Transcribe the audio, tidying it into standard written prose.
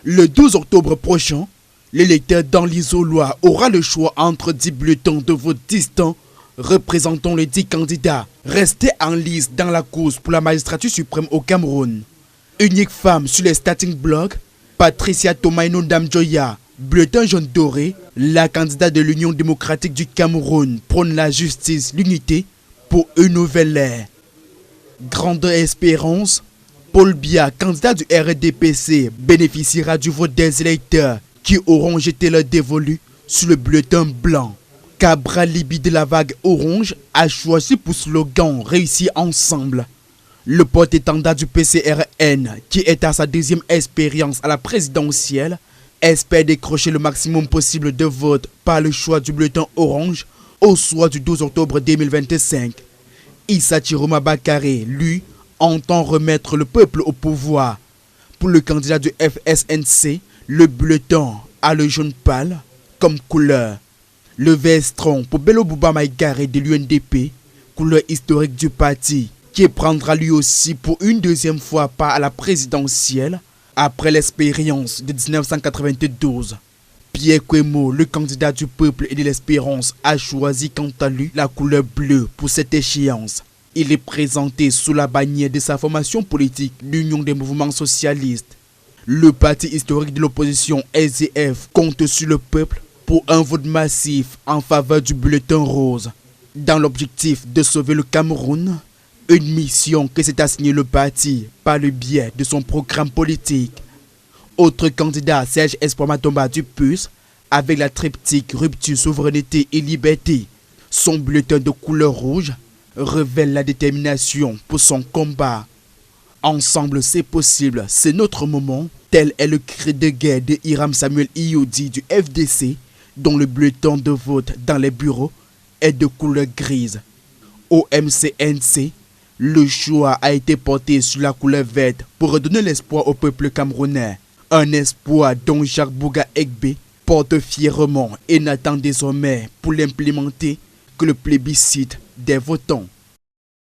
Le 12 octobre prochain, l'électeur dans l'isoloir aura le choix entre 10 bulletins de vote distants représentant les 10 candidats restés en lice dans la course pour la magistrature suprême au Cameroun. Unique femme sur les starting blocks, Patricia Tomaino Damjoya, bulletin jaune doré, la candidate de l'Union démocratique du Cameroun prône la justice, l'unité pour une nouvelle ère. Grande espérance, Paul Biya, candidat du RDPC, bénéficiera du vote des électeurs qui auront jeté leur dévolu sur le bulletin blanc. Cabral Libi de la vague orange a choisi pour slogan « Réussir ensemble ». Le porte-étendard du PCRN, qui est à sa deuxième expérience à la présidentielle, espère décrocher le maximum possible de votes par le choix du bulletin orange au soir du 12 octobre 2025. Issa Chiroma Bakare, lui, entend remettre le peuple au pouvoir. Pour le candidat du FSNC, le bulletin a le jaune pâle comme couleur. Le vestron pour Bello Bouba Maïgare de l'UNDP, couleur historique du parti, qui prendra lui aussi pour une deuxième fois part à la présidentielle après l'expérience de 1992. Pierre Kwemo, le candidat du peuple et de l'espérance, a choisi quant à lui la couleur bleue pour cette échéance. Il est présenté sous la bannière de sa formation politique, l'Union des mouvements socialistes. Le parti historique de l'opposition SDF compte sur le peuple pour un vote massif en faveur du bulletin rose. Dans l'objectif de sauver le Cameroun, une mission que s'est assignée le parti par le biais de son programme politique. Autre candidat, Serge Espoir Matomba du PUS, avec la triptyque Rupture, Souveraineté et Liberté. Son bulletin de couleur rouge révèle la détermination pour son combat. Ensemble, c'est possible, c'est notre moment. Tel est le cri de guerre de Hiram Samuel Iyoudi du FDC, dont le bulletin de vote dans les bureaux est de couleur grise. Au MCNC, le choix a été porté sur la couleur verte pour redonner l'espoir au peuple camerounais. Un espoir dont Jacques Bouga Egbe porte fièrement et n'attend désormais pour l'implémenter que le plébiscite des votants.